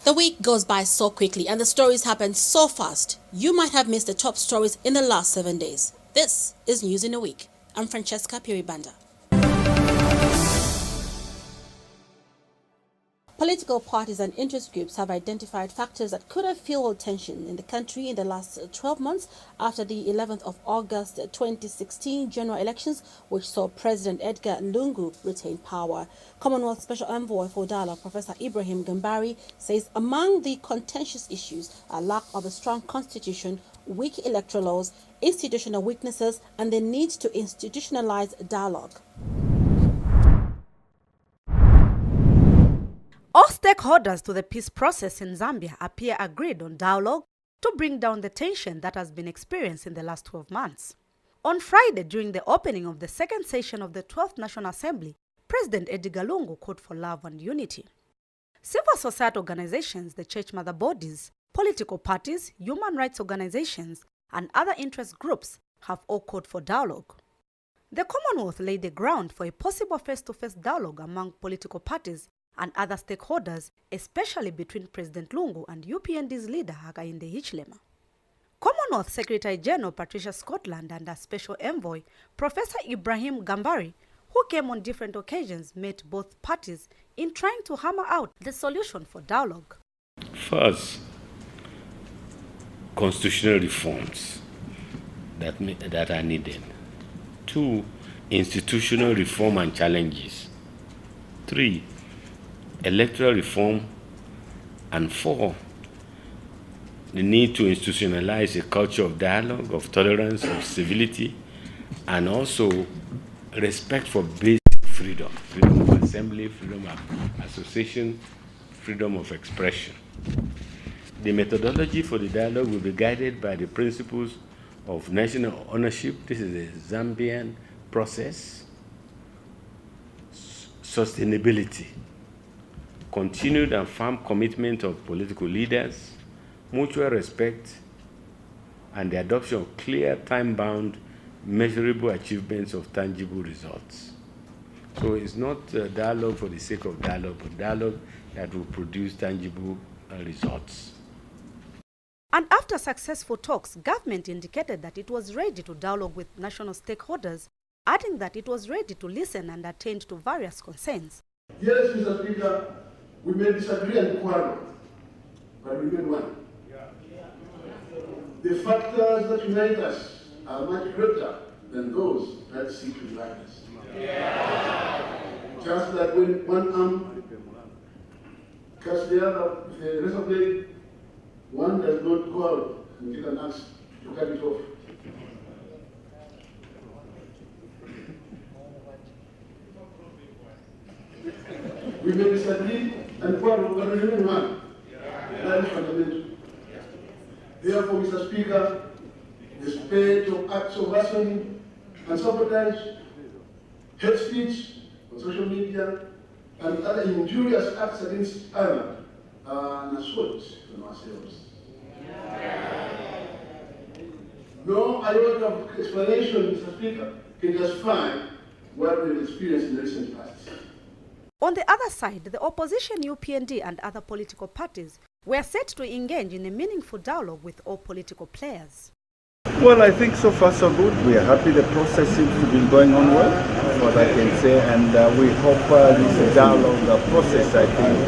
The week goes by so quickly and the stories happen so fast. You might have missed the top stories in the last 7 days. This is News in a Week. I'm Francesca Phiri-Banda. Political parties and interest groups have identified factors that could have fueled tension in the country in the last 12 months after the 11th of August 2016 general elections, which saw President Edgar Lungu retain power. Commonwealth Special Envoy for Dialogue, Professor Ibrahim Gambari, says among the contentious issues are lack of a strong constitution, weak electoral laws, institutional weaknesses, and the need to institutionalize dialogue. All stakeholders to the peace process in Zambia appear agreed on dialogue to bring down the tension that has been experienced in the last 12 months. On Friday, during the opening of the second session of the 12th National Assembly, President Edgar Lungu called for love and unity. Civil society organizations, the church mother bodies, political parties, human rights organizations, and other interest groups have all called for dialogue. The Commonwealth laid the ground for a possible face-to-face dialogue among political parties and other stakeholders, especially between President Lungu and UPND's leader Hakainde Hichilema. Commonwealth Secretary General Patricia Scotland and a special envoy, Professor Ibrahim Gambari, who came on different occasions, met both parties in trying to hammer out the solution for dialogue. First, constitutional reforms that are needed. 2, institutional reform and challenges. 3, electoral reform. And 4, the need to institutionalize a culture of dialogue, of tolerance, of civility, and also respect for basic freedom. Freedom of assembly, freedom of association, freedom of expression. The methodology for the dialogue will be guided by the principles of national ownership. This is a Zambian process. Sustainability. Continued and firm commitment of political leaders, mutual respect, and the adoption of clear, time-bound, measurable achievements of tangible results. So it's not dialogue for the sake of dialogue, but dialogue that will produce tangible results. And after successful talks, government indicated that it was ready to dialogue with national stakeholders, adding that it was ready to listen and attend to various concerns. Yes, Mr. Speaker, we may disagree and quarrel, but we remain one. The factors that unite us are much greater than those that seek to divide us. Just like when one arm cuts the other with a razor blade, one does not go out and get an axe to cut it off. We may disagree and quarrel, but we remain one. That is fundamental. Therefore, Mr. Speaker, the spate of acts of arson and sabotage, hate speech on social media, and other injurious acts against others are an assault on ourselves. No iota of explanation, Mr. Speaker, can justify what we've experienced in the recent past. On the other side, the opposition UPND and other political parties were set to engage in a meaningful dialogue with all political players. Well, I think so far so good. We are happy the process seems to be going on well, what I can say, and we hope this dialogue process, I think,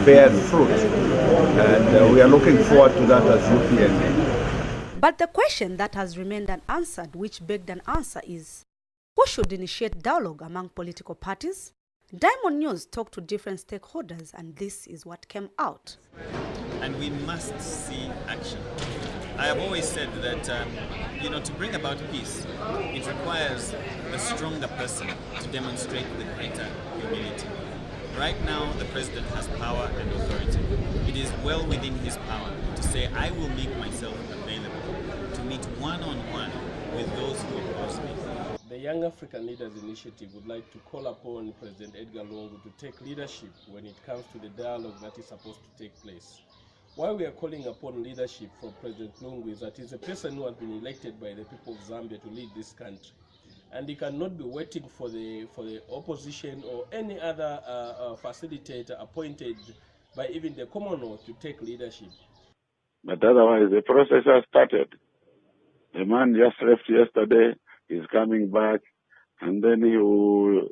bears fruit, and we are looking forward to that as UPND. But the question that has remained unanswered, which begged an answer, is who should initiate dialogue among political parties? Diamond News talked to different stakeholders, and this is what came out. And we must see action. I have always said that, to bring about peace, it requires a stronger person to demonstrate the greater humility. Right now, the president has power and authority. It is well within his power to say, I will make myself available to meet one-on-one with those who oppose me. The Young African Leaders Initiative would like to call upon President Edgar Lungu to take leadership when it comes to the dialogue that is supposed to take place. Why we are calling upon leadership from President Lungu is that he's a person who has been elected by the people of Zambia to lead this country. And he cannot be waiting for the opposition or any other facilitator appointed by even the Commonwealth to take leadership. But otherwise, the process has started. The man just left yesterday, he's coming back, and then he will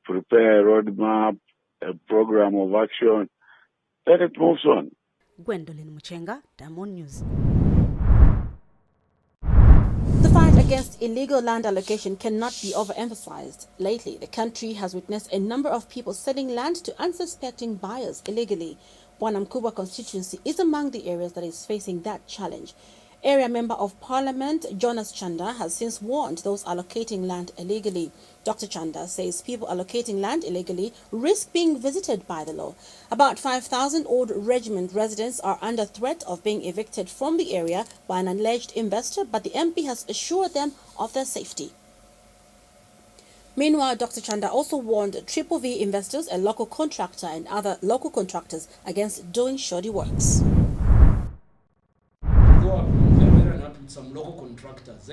prepare a roadmap, a program of action, then it moves on. Gwendolyn Muchenga, Diamond News. The fight against illegal land allocation cannot be overemphasized. Lately, the country has witnessed a number of people selling land to unsuspecting buyers illegally. Bwanamkubwa constituency is among the areas that is facing that challenge. Area Member of Parliament Jonas Chanda has since warned those allocating land illegally. Dr. Chanda says people allocating land illegally risk being visited by the law. About 5,000 old regiment residents are under threat of being evicted from the area by an alleged investor, but the MP has assured them of their safety. Meanwhile, Dr. Chanda also warned Triple V investors, a local contractor, and other local contractors against doing shoddy works. Some local contractors.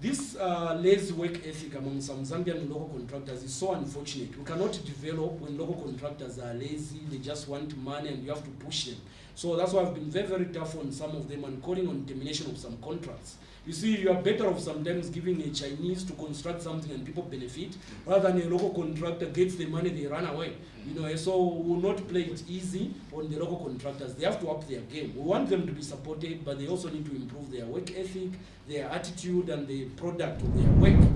This lazy work ethic among some Zambian local contractors is so unfortunate. We cannot develop when local contractors are lazy, they just want money and you have to push them. So that's why I've been very, very tough on some of them and calling on termination of some contracts. You see, you are better off sometimes giving a Chinese to construct something and people benefit, rather than a local contractor gets the money, they run away. You know, so we will not play it easy on the local contractors. They have to up their game. We want them to be supported, but they also need to improve their work ethic, their attitude, and the product of their work.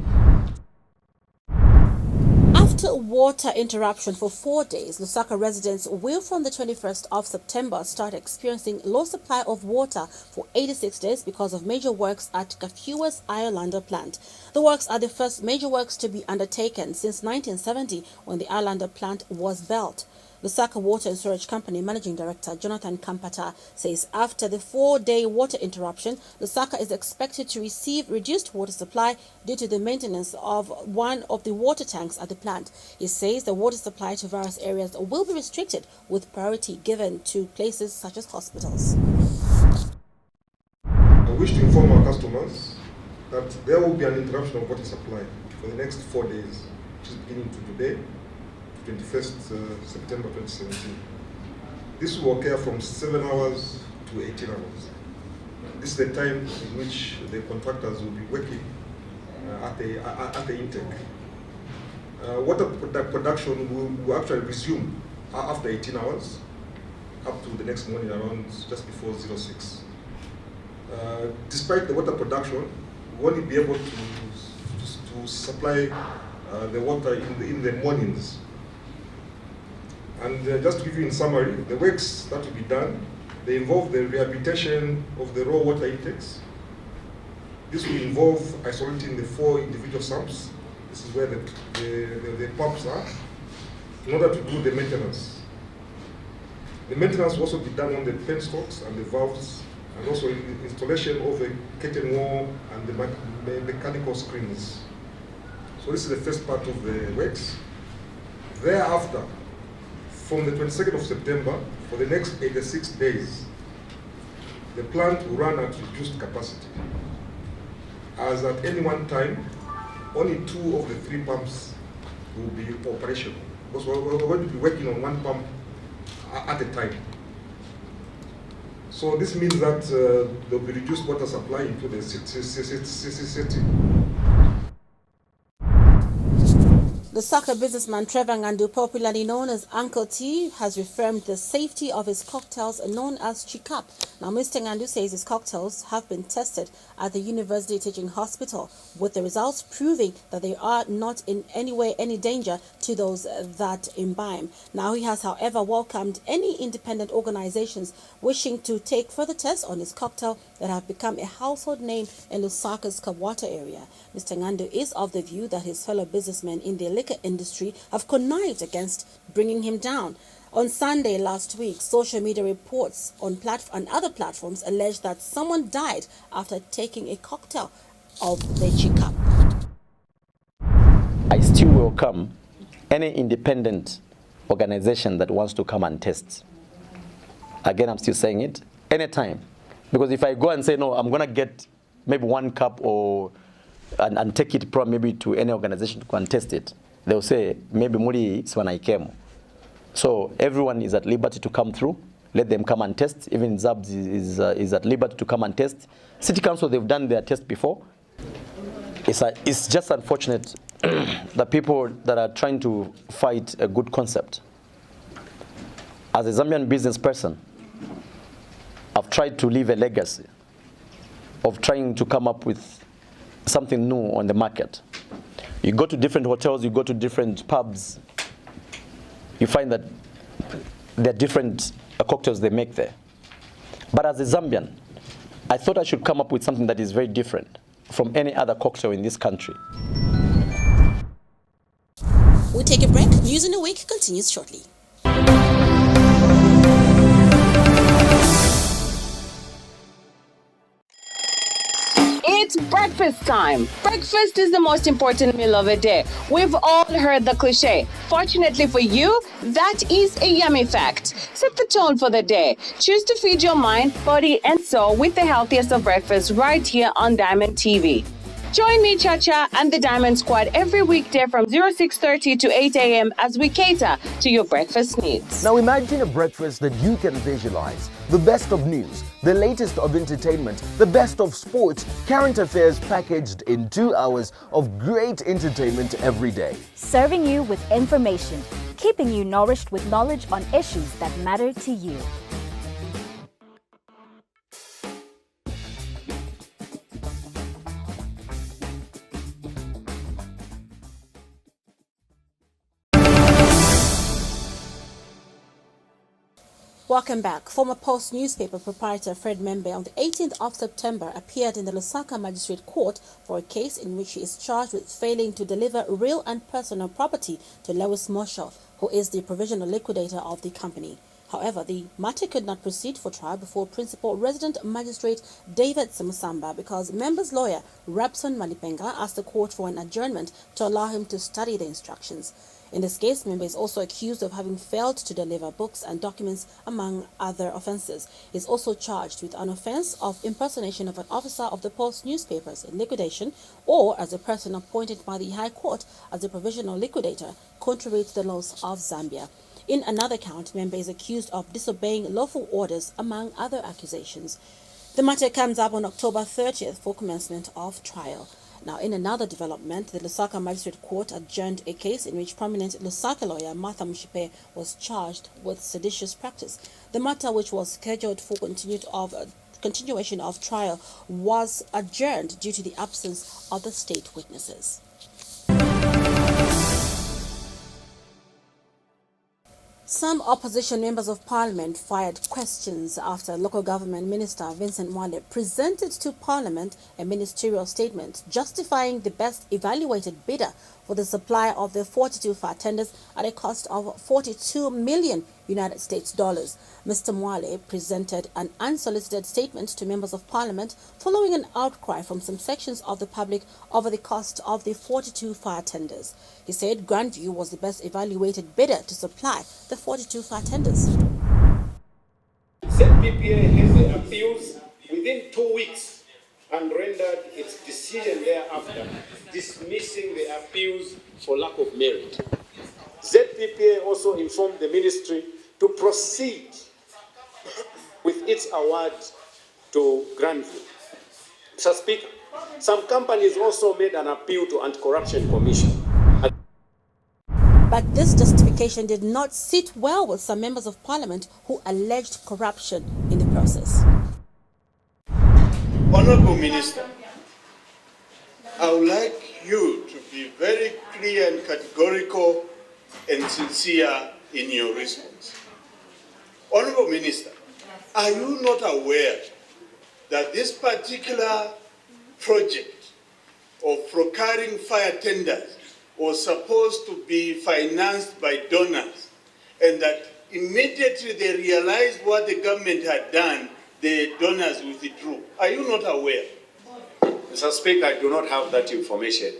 After water interruption for 4 days, Lusaka residents will from the 21st of September start experiencing low supply of water for 86 days because of major works at Kafua's Islander plant. The works are the first major works to be undertaken since 1970 when the Islander plant was built. Lusaka Water and Storage Company Managing Director Jonathan Kampata says after the 4-day water interruption, Lusaka is expected to receive reduced water supply due to the maintenance of one of the water tanks at the plant. He says the water supply to various areas will be restricted with priority given to places such as hospitals. I wish to inform our customers that there will be an interruption of water supply for the next 4 days, which is beginning to today, 21st September 2017. This will occur from 7 hours to 18 hours. This is the time in which the contractors will be working at the intake. Water production will actually resume after 18 hours up to the next morning around just before 06. Despite the water production, we won't be able to supply the water in the mornings. And just to give you in summary, the works that will be done, they involve the rehabilitation of the raw water intakes. This will involve isolating the 4 individual sumps. This is where the pumps are, in order to do the maintenance. The maintenance will also be done on the penstocks and the valves, and also installation of the curtain wall and the mechanical screens. So this is the first part of the works. Thereafter, from the 22nd of September, for the next 86 days, the plant will run at reduced capacity. As at any one time, only 2 of the 3 pumps will be operational. Because we're going to be working on 1 pump at a time. So this means that there will be reduced water supply into the city. The soccer businessman Trevor Ngandu, popularly known as Uncle T, has reaffirmed the safety of his cocktails known as Chikap. Now, Mr. Ngandu says his cocktails have been tested at the University Teaching Hospital, with the results proving that they are not in any way any danger to those that imbibe. Now, he has, however, welcomed any independent organizations wishing to take further tests on his cocktail that have become a household name in Lusaka's Kabwata area. Mr. Ngandu is of the view that his fellow businessmen in the liquor industry have connived against bringing him down. On Sunday last week, social media reports on other platforms alleged that someone died after taking a cocktail of the Chikap. I still welcome any independent organization that wants to come and test. Again, I'm still saying it, anytime. Because if I go and say, no, I'm going to get maybe 1 cup and take it maybe to any organization to go and test it, they'll say, maybe Muri Swana Ikemo. So everyone is at liberty to come through. Let them come and test. Even Zabs is at liberty to come and test. City Council, they've done their test before. It's just unfortunate the people that are trying to fight a good concept. As a Zambian business person, I've tried to leave a legacy of trying to come up with something new on the market. You go to different hotels, you go to different pubs, you find that there are different cocktails they make there. But as a Zambian, I thought I should come up with something that is very different from any other cocktail in this country. We take a break. News in a Week continues shortly. It's breakfast time. Breakfast is the most important meal of the day. We've all heard the cliche. Fortunately for you, that is a yummy fact. Set the tone for the day. Choose to feed your mind, body, and soul with the healthiest of breakfast right here on Diamond TV. Join me, Chacha, and the Diamond Squad every weekday from 06:30 to 8 a.m. as we cater to your breakfast needs. Now imagine a breakfast that you can visualize. The best of news, the latest of entertainment, the best of sports, current affairs packaged in 2 hours of great entertainment every day. Serving you with information, keeping you nourished with knowledge on issues that matter to you. Welcome back. Former Post newspaper proprietor Fred Membe on the 18th of September appeared in the Lusaka Magistrate Court for a case in which he is charged with failing to deliver real and personal property to Lewis Marshall, who is the provisional liquidator of the company. However, the matter could not proceed for trial before Principal Resident Magistrate David Simusamba because Membe's lawyer Rabson Malipenga asked the court for an adjournment to allow him to study the instructions. In this case, Membe is also accused of having failed to deliver books and documents, among other offences. He is also charged with an offence of impersonation of an officer of the Post newspapers in liquidation or as a person appointed by the High Court as a provisional liquidator, contrary to the laws of Zambia. In another count, Membe is accused of disobeying lawful orders, among other accusations. The matter comes up on October 30th for commencement of trial. Now, in another development, the Lusaka Magistrate Court adjourned a case in which prominent Lusaka lawyer Martha Mushipe was charged with seditious practice. The matter, which was scheduled for continuation of trial, was adjourned due to the absence of the state witnesses. Some opposition members of parliament fired questions after local government minister Vincent Mwale presented to parliament a ministerial statement justifying the best evaluated bidder for the supply of the 42 fire tenders at a cost of 42 million United States dollars. Mr. Mwale presented an unsolicited statement to members of parliament following an outcry from some sections of the public over the cost of the 42 fire tenders. He said Grandview was the best evaluated bidder to supply the 42 fire tenders. ZPPA has the appeals within 2 weeks and rendered its decision thereafter, dismissing the appeals for lack of merit. ZPPA also informed the ministry to proceed with its award to Grandview. Mr. Speaker, some companies also made an appeal to Anti-Corruption Commission. But this justification did not sit well with some members of parliament who alleged corruption in the process. Honorable Minister, I would like you to be very clear and categorical and sincere in your response. Honorable Minister, are you not aware that this particular project of procuring fire tenders was supposed to be financed by donors, and that immediately they realized what the government had done, the donors withdrew? Are you not aware? Mr. Speaker, I do not have that information.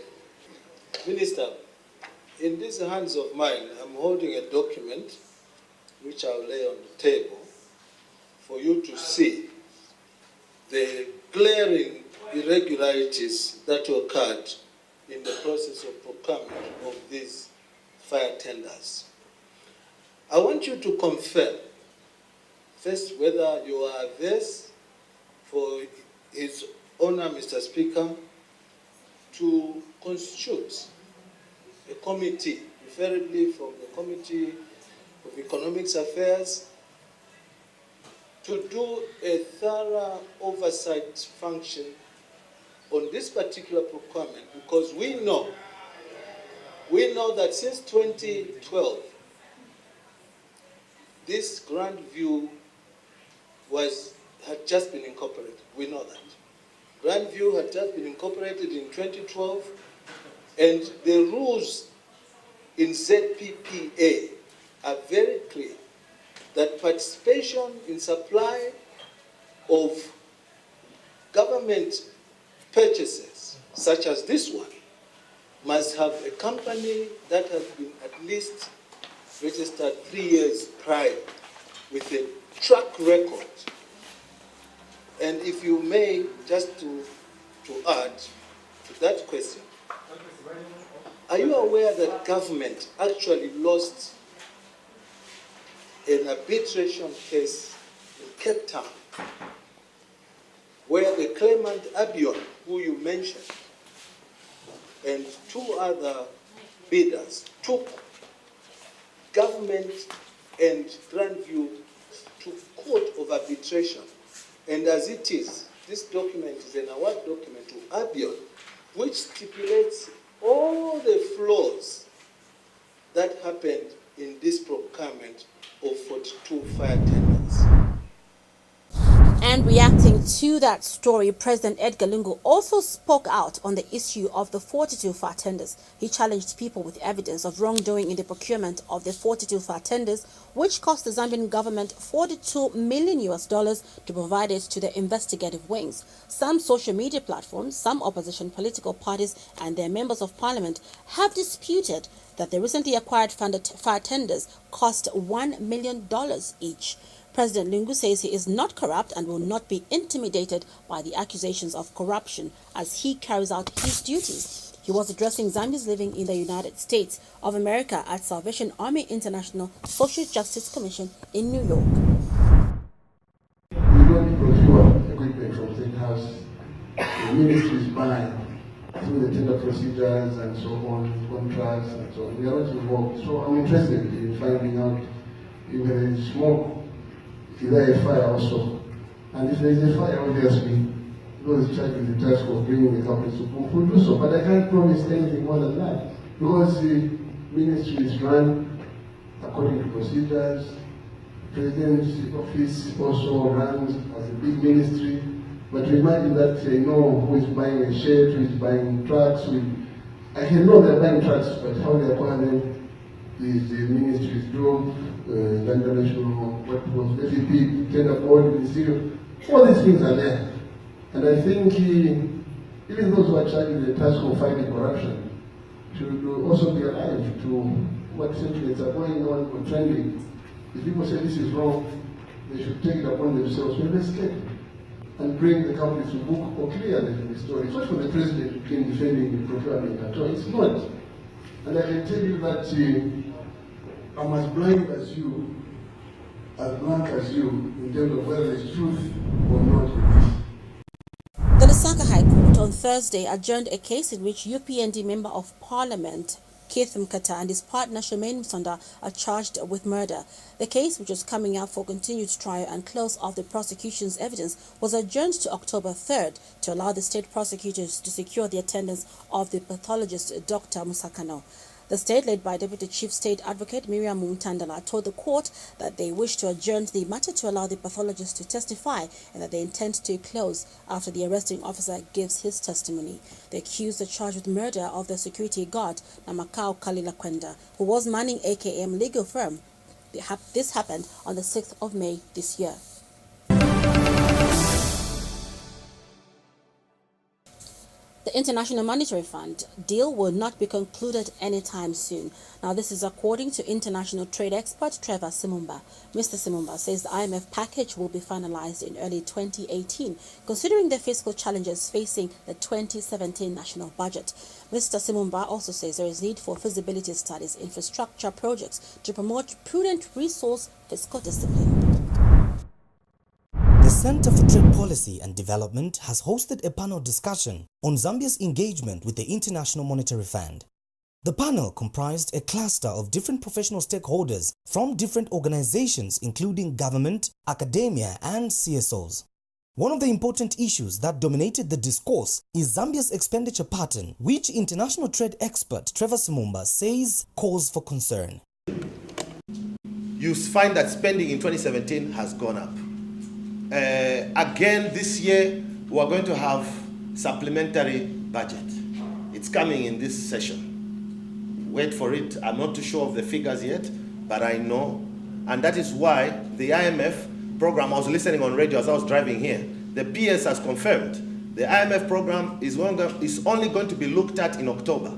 Minister, in these hands of mine, I'm holding a document which I'll lay on the table for you to see the glaring irregularities that occurred in the process of procurement of these fire tenders. I want you to confirm, first, whether you are averse for His Honor, Mr. Speaker, to constitute a committee, preferably from the Committee of Economics Affairs, to do a thorough oversight function on this particular procurement, because we know that since 2012, this Grand View had just been incorporated. We know that. Grand View had just been incorporated in 2012, and the rules in ZPPA are very clear that participation in supply of government purchases, such as this one, must have a company that has been at least registered 3 years prior with a track record. And if you may, just to add to that question, are you aware that government actually lost an arbitration case in Cape Town, where the claimant Abion, who you mentioned, and 2 other bidders took government and Grandview to court of arbitration? And as it is, this document is an award document to Abion, which stipulates all the flaws that happened in this procurement of 42 fire tenders. And reacting to that story, President Edgar Lungu also spoke out on the issue of the 42 fire tenders. He challenged people with evidence of wrongdoing in the procurement of the 42 fire tenders, which cost the Zambian government $42 million to provide it to the investigative wings. Some social media platforms, some opposition political parties and their members of parliament have disputed that the recently acquired funded fire tenders cost $1 million each. President Lungu says he is not corrupt and will not be intimidated by the accusations of corruption as he carries out his duties. He was addressing Zambians living in the United States of America at Salvation Army International Social Justice Commission in New York. We don't procure equipment from State House. The ministry is buying through the tender procedures and so on, contracts and so on. We are not involved. So I'm interested in finding out if there is smoke. Is there a fire also? And if there is a fire, obviously, those charged with the task of bringing the company to book will do so. But I can't promise anything more than that, because the ministry is run according to procedures. The President's office also runs as a big ministry. But to imagine that they know who is buying a shed, who is buying trucks. I can know they're buying trucks, but how they acquire them is the ministry's job. The international, what was FEP, tender board, ministerial, all these things are there. And I think even those who are charged with the task of fighting corruption should also be alive to what sentiments are going on or trending. If people say this is wrong, they should take it upon themselves to investigate and bring the company to book or clear the story. It's not for the president to keep defending the procurement at all. It's not. And I can tell you that I'm as blind as you, as blank as you, in terms of whether there's truth or not with this. The Lusaka High Court on Thursday adjourned a case in which UPND Member of Parliament Keith Mkata and his partner Shemaine Msonda are charged with murder. The case, which was coming up for continued trial and close of the prosecution's evidence, was adjourned to October 3rd to allow the state prosecutors to secure the attendance of the pathologist Dr. Musakano. The state, led by Deputy Chief State Advocate Miriam Muntandala, told the court that they wish to adjourn the matter to allow the pathologist to testify and that they intend to close after the arresting officer gives his testimony. The accused are charged with murder of the security guard Namakau Kalila Kwenda, who was manning AKM legal firm. This happened on the 6th of May this year. The International Monetary Fund deal will not be concluded anytime soon. Now, this is according to international trade expert Trevor Simumba. Mr. Simumba says the IMF package will be finalized in early 2018, considering the fiscal challenges facing the 2017 national budget. Mr. Simumba also says there is need for feasibility studies, infrastructure projects to promote prudent resource fiscal discipline. The Center for Trade Policy and Development has hosted a panel discussion on Zambia's engagement with the International Monetary Fund. The panel comprised a cluster of different professional stakeholders from different organizations including government, academia and CSOs. One of the important issues that dominated the discourse is Zambia's expenditure pattern, which international trade expert Trevor Simumba says calls for concern. You find that spending in 2017 has gone up. Again, this year, we are going to have supplementary budget. It's coming in this session. Wait for it. I'm not too sure of the figures yet, but I know. And that is why the IMF program, I was listening on radio as I was driving here, the PS has confirmed the IMF program is only going to be looked at in October.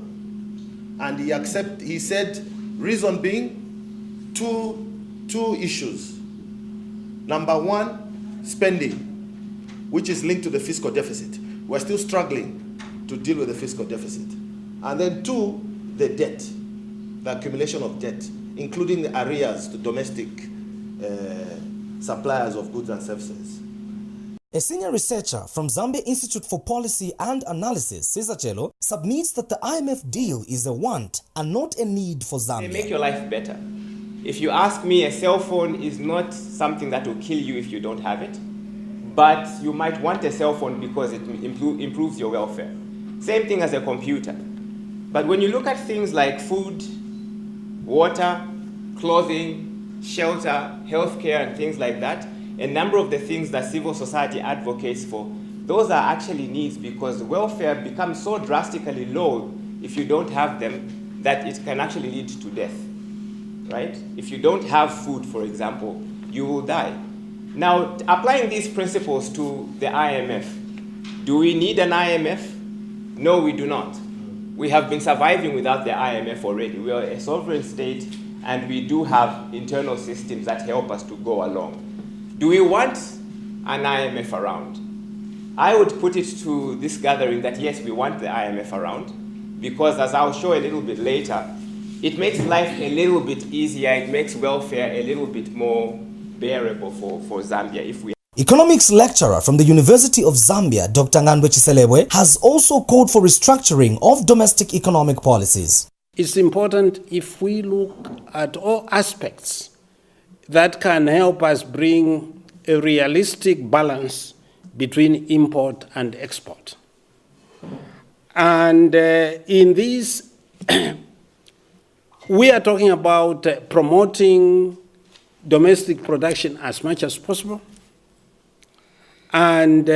And he said, reason being, two issues. Number one, spending, which is linked to the fiscal deficit. We're still struggling to deal with the fiscal deficit. And then two, the debt, the accumulation of debt, including the arrears to domestic suppliers of goods and services. A senior researcher from Zambia Institute for Policy and Analysis, Cesar Cello, submits that the IMF deal is a want and not a need for Zambia. They make your life better. If you ask me, a cell phone is not something that will kill you if you don't have it, but you might want a cell phone because it improves your welfare. Same thing as a computer. But when you look at things like food, water, clothing, shelter, healthcare, and things like that, a number of the things that civil society advocates for, those are actually needs because welfare becomes so drastically low if you don't have them that it can actually lead to death. Right? If you don't have food, for example, you will die. Now, applying these principles to the IMF, do we need an IMF? No, we do not. We have been surviving without the IMF already. We are a sovereign state, and we do have internal systems that help us to go along. Do we want an IMF around? I would put it to this gathering that yes, we want the IMF around, because as I'll show a little bit later, it makes life a little bit easier, it makes welfare a little bit more bearable for Zambia if we... Economics lecturer from the University of Zambia, Dr. Ngandwe Chiselebwe, has also called for restructuring of domestic economic policies. It's important if we look at all aspects that can help us bring a realistic balance between import and export. And in this, we are talking about promoting domestic production as much as possible and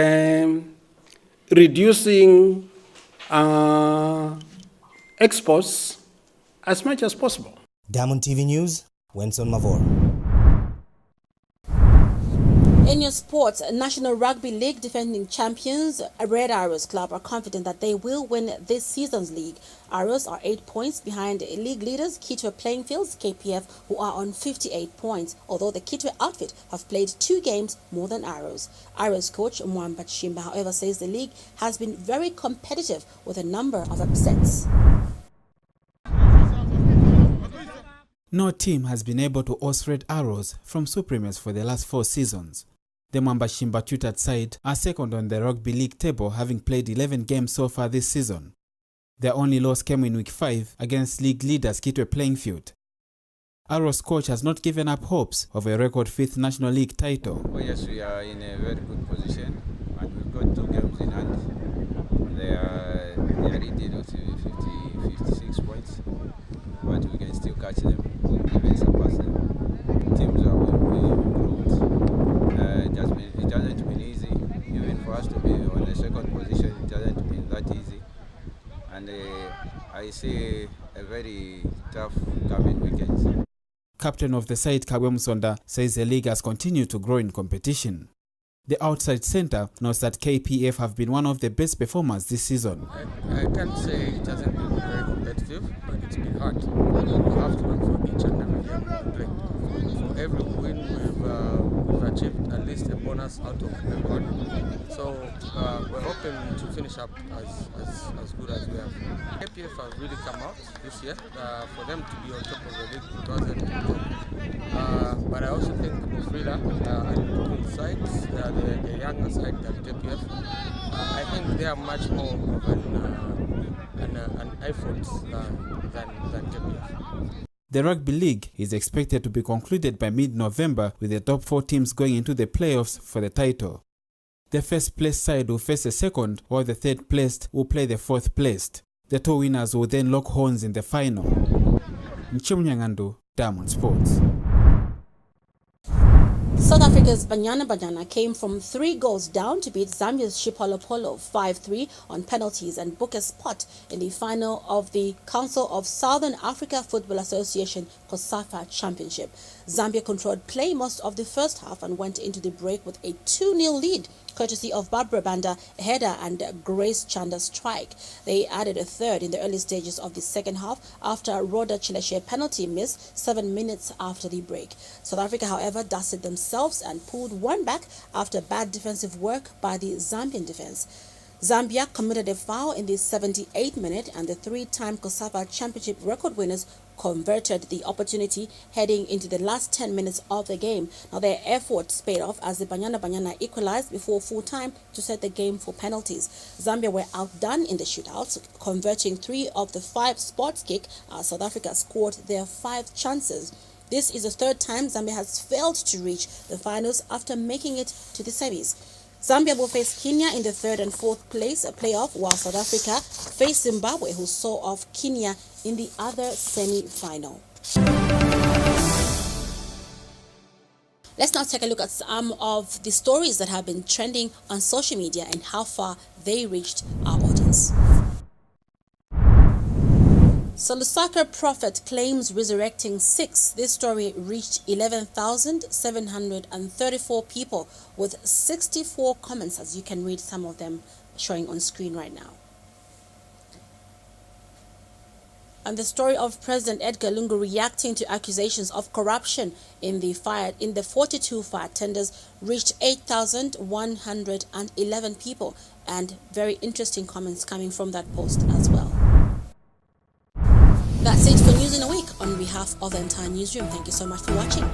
reducing exports as much as possible. Diamond TV News, Wenson Mavor. In your sports, National Rugby League defending champions Red Arrows Club are confident that they will win this season's league. Arrows are 8 points behind league leaders Kitwe Playingfields, KPF, who are on 58 points, although the Kitwe outfit have played 2 games more than Arrows. Arrows coach Mwamba Chimba, however, says the league has been very competitive with a number of upsets. No team has been able to oust Red Arrows from supremacy for the last 4 seasons. The Mwamba Chimba tutored side are second on the rugby league table, having played 11 games so far this season. Their only loss came in week 5 against league leaders Kitwe Playingfield. Arrows coach has not given up hopes of a record 5th National League title. Oh yes, we are in a very good position and we've got 2 games in hand. They are leading with 56 points, but we can still catch them, even surpass them. Teams are improved. It hasn't been easy, even for us to be on the 2nd position. It hasn't been that easy, and I see a very tough coming weekends. Captain of the side Kagwe Musonda says the league has continued to grow in competition. The outside centre notes that KPF have been one of the best performers this season. I can't say it hasn't been very competitive, but it's been hard. You have to win for each and every game we play. For every win, we've achieved at least a bonus out of everyone. So we're hoping to finish up as good as we have. KPF have really come out this year. For them to be on top of the league, it wasn't easy. But I also think Frida and both sides, the younger side than KPF, I think they are much more of an effort than KPF. The Rugby League is expected to be concluded by mid-November, with the top 4 teams going into the playoffs for the title. The first place side will face the second, while the third placed will play the fourth placed. The 2 winners will then lock horns in the final. Nchimnyangandu, Diamond Sports. South Africa's Banyana came from 3 goals down to beat Zambia's Chipolo 5-3 on penalties and book a spot in the final of the Council of Southern Africa Football Association COSAFA Championship. Zambia controlled play most of the first half and went into the break with a 2-0 lead, courtesy of Barbara Banda, a header, and Grace Chanda's strike. They added a third in the early stages of the second half after Rhoda Chileshe penalty miss 7 minutes after the break. South Africa, however, dusted themselves and pulled one back after bad defensive work by the Zambian defense. Zambia committed a foul in the 78th minute, and the 3-time COSAFA Championship record winners converted the opportunity heading into the last 10 minutes of the game. Now their efforts paid off as the Banyana equalized before full time to set the game for penalties. Zambia were outdone in the shootouts, converting 3 of the 5 sports kick as South Africa scored their 5 chances. This is the 3rd time Zambia has failed to reach the finals after making it to the semis. Zambia will face Kenya in the 3rd and 4th place playoff, while South Africa face Zimbabwe, who saw off Kenya in the other semi-final. Let's now take a look at some of the stories that have been trending on social media and how far they reached our audience. So Lusaka prophet claims resurrecting 6. This story reached 11,734 people with 64 comments, as you can read some of them showing on screen right now. And the story of President Edgar Lungu reacting to accusations of corruption in the 42 fire tenders reached 8,111 people, and very interesting comments coming from that post as well. That's it for News in a Week. On behalf of the entire newsroom, thank you so much for watching.